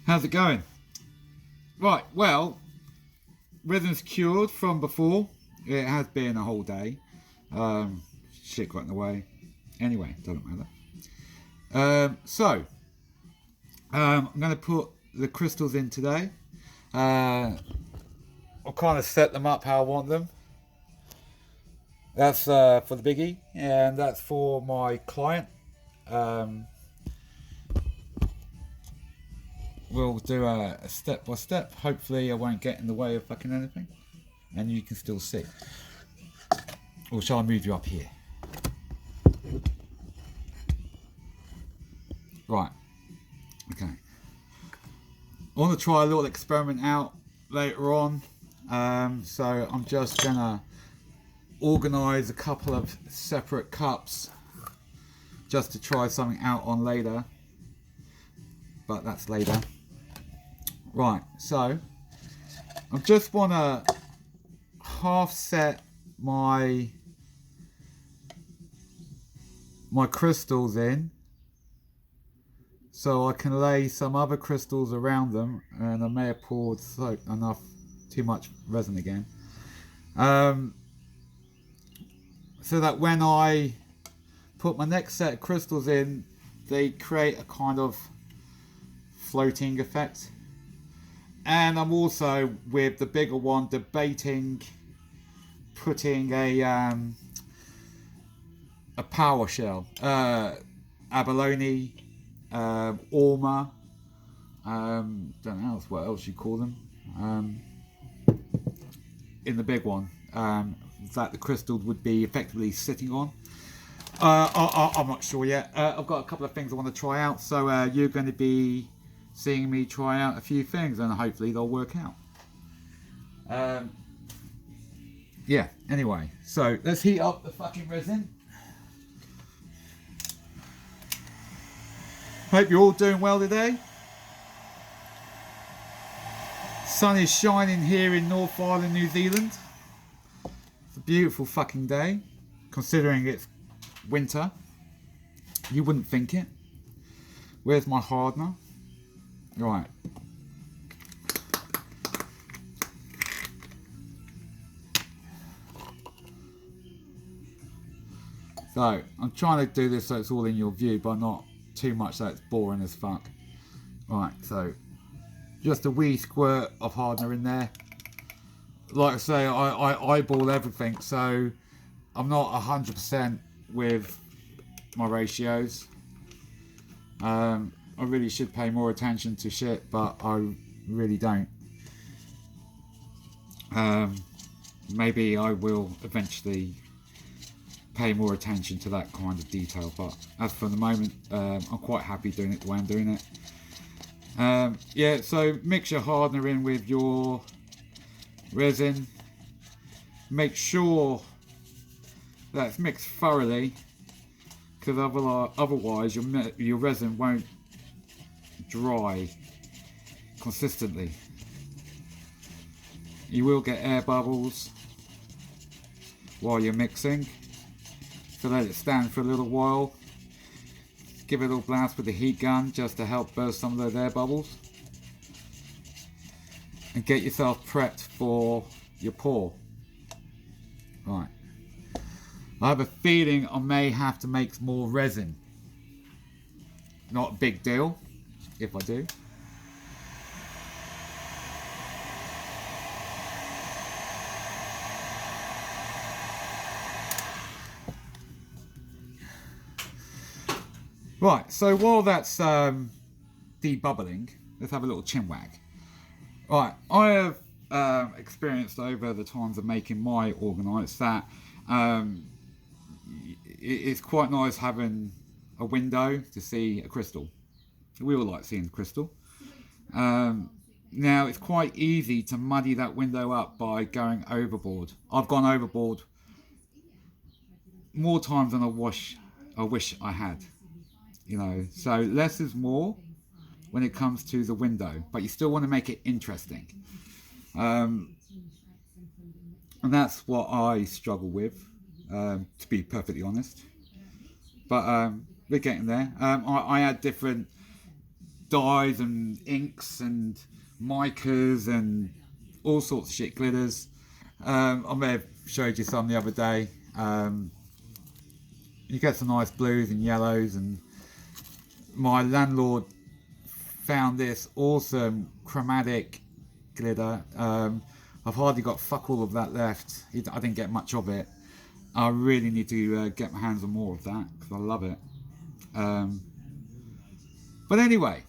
How's it going? Right, well, resin's cured from before. It has been a whole day. Shit got in the way. Anyway, doesn't matter. I'm going to put the crystals in today. I'll kind of set them up how I want them. That's for the biggie, and that's for my client. We'll do a step by step. Hopefully I won't get in the way of fucking anything. And you can still see. Or shall I move you up here? Right. Okay. I want to try a little experiment out later on. So I'm just going to organise a couple of separate cups just to try something out on later. But that's later. Right, so I just want to half set my crystals in so I can lay some other crystals around them, and I may have poured too much resin again, so that when I put my next set of crystals in, they create a kind of floating effect. And I'm also, with the bigger one, debating putting a power shell, abalone, orma, don't know what else you call them, in the big one, that the crystal would be effectively sitting on. I'm not sure yet. I've got a couple of things I want to try out, so you're going to be seeing me try out a few things, and hopefully they'll work out. Yeah, anyway, so let's heat up the fucking resin. Hope you're all doing well today. Sun is shining here in North Island, New Zealand. It's a beautiful fucking day, considering it's winter. You wouldn't think it. Where's my hardener? Right. So, I'm trying to do this so it's all in your view, but not too much so it's boring as fuck. Right, so just a wee squirt of hardener in there. Like I say, I eyeball everything, so I'm not 100% with my ratios. I really should pay more attention to shit, but I really don't. Maybe I will eventually pay more attention to that kind of detail, but as for the moment, I'm quite happy doing it the way I'm doing it. Yeah, so mix your hardener in with your resin. Make sure that's mixed thoroughly, because otherwise your resin won't dry consistently. You will get air bubbles while you're mixing, so let it stand for a little while. Give it a little blast with the heat gun just to help burst some of those air bubbles, and get yourself prepped for your pour. Right, I have a feeling I may have to make more resin. Not a big deal if I do. Right, so while that's debubbling, let's have a little chin wag. Right, I have experienced over the times of making my Orgonites that it's quite nice having a window to see a crystal. We all like seeing the crystal. Now, it's quite easy to muddy that window up by going overboard. I've gone overboard more times than I wish I had. You know, so less is more when it comes to the window, but you still want to make it interesting. And that's what I struggle with, to be perfectly honest. But we're getting there. I add different dyes and inks and micas and all sorts of shit, glitters. I may have showed you some the other day. You get some nice blues and yellows, and my landlord found this awesome chromatic glitter. I've hardly got fuck all of that left. I didn't get much of it. I really need to get my hands on more of that because I love it. But anyway,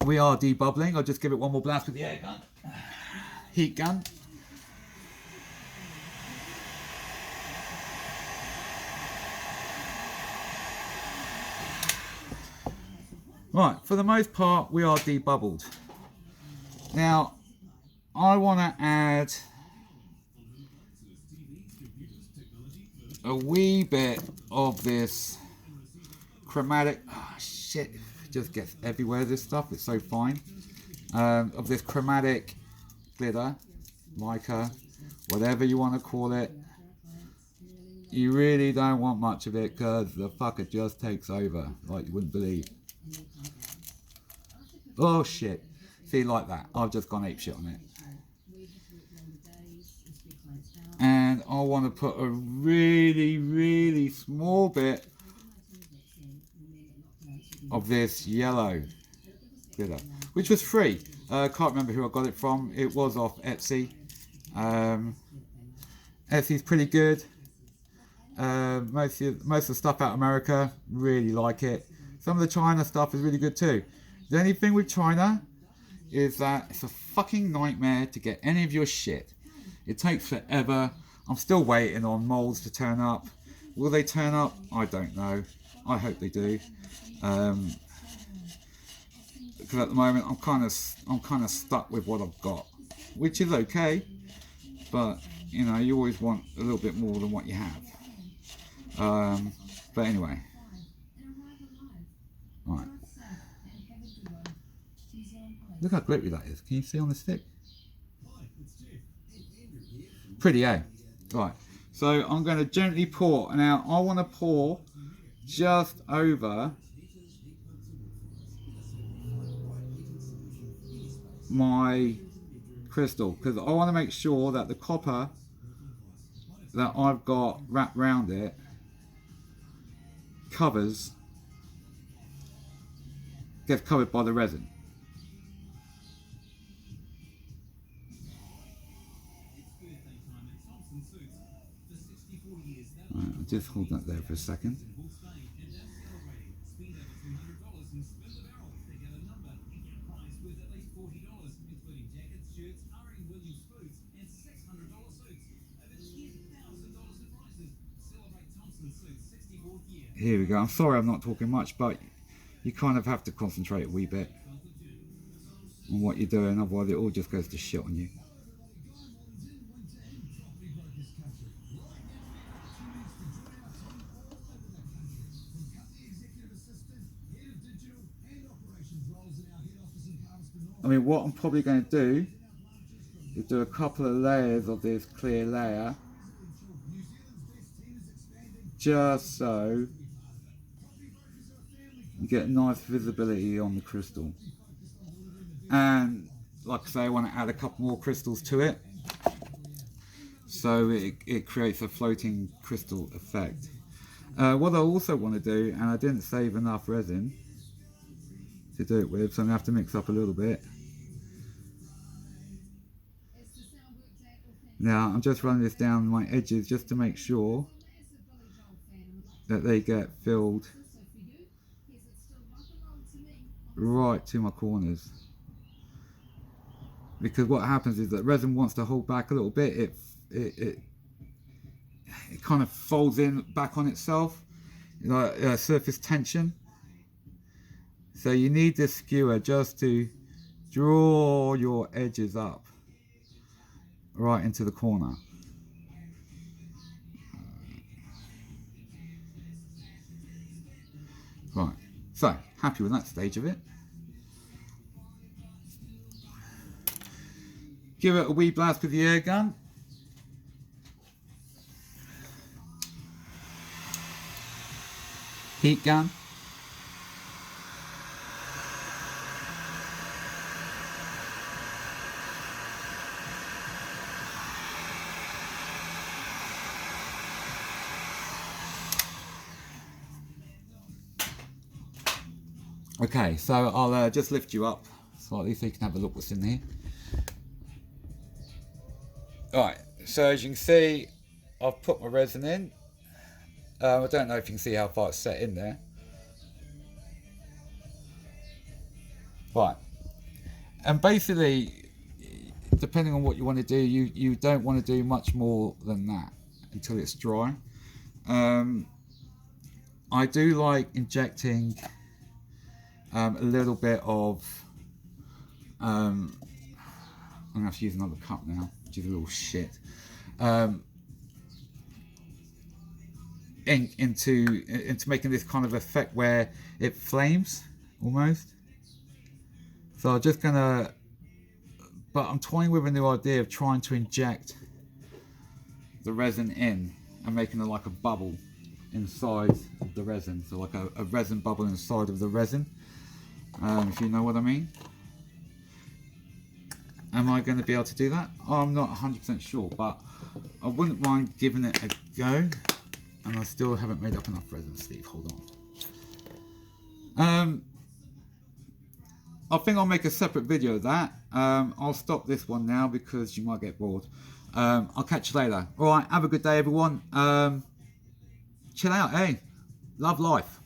we are debubbling. I'll just give it one more blast with the air gun, heat gun. Right, for the most part, we are debubbled. Now, I want to add a wee bit of this chromatic. Oh shit! It just gets everywhere. This stuff. It's so fine. Of this chromatic glitter, mica, whatever you want to call it. You really don't want much of it because the fucker just takes over like you wouldn't believe. Oh shit. See, like that. I've just gone ape shit on it. And I want to put a really, really small bit of this yellow glitter, which was free. Can't remember who I got it from. It was off Etsy. Etsy's pretty good. Most of the stuff out of America, really like it. Some of the China stuff is really good too. The only thing with China is that it's a fucking nightmare to get any of your shit. It takes forever. I'm still waiting on molds to turn up. Will they turn up? I don't know. I hope they do. Because at the moment I'm kind of stuck with what I've got, which is okay. But you know, you always want a little bit more than what you have. But anyway, right. Look how glittery that is. Can you see on the stick? Pretty, eh? Right. So I'm going to gently pour. Now I want to pour just over my crystal because I want to make sure that the copper that I've got wrapped around it gets covered by the resin. Right, I'll just hold that there for a second. Here we go. I'm sorry I'm not talking much, but you kind of have to concentrate a wee bit on what you're doing, otherwise it all just goes to shit on you. I mean, what I'm probably going to do is do a couple of layers of this clear layer, just so you get nice visibility on the crystal. And like I say, I want to add a couple more crystals to it, so it creates a floating crystal effect. What I also want to do, and I didn't save enough resin to do it with, so I'm going to have to mix up a little bit. Now I'm just running this down my edges just to make sure that they get filled right to my corners, because what happens is that resin wants to hold back a little bit. It kind of folds in back on itself, like surface tension. So you need this skewer just to draw your edges up right into the corner. Right, so happy with that stage of it. Give it a wee blast with the air gun. Heat gun. Okay, so I'll just lift you up slightly so you can have a look what's in here. Alright, so as you can see, I've put my resin in. I don't know if you can see how far it's set in there. Right, and basically, depending on what you want to do, you don't want to do much more than that until it's dry. I do like injecting a little bit of, I'm going to have to use another cup now, which is a little shit, into making this kind of effect where it flames, almost. So I'm just going to, but I'm toying with a new idea of trying to inject the resin in and making it like a bubble inside of the resin, so like a resin bubble inside of the resin, if you know what I mean. Am I going to be able to do that? I'm not 100% sure, but I wouldn't mind giving it a go, and I still haven't made up enough resin, Steve, hold on. I think I'll make a separate video of that. I'll stop this one now because you might get bored. I'll catch you later. Alright, have a good day everyone. Chill out, eh? Love life.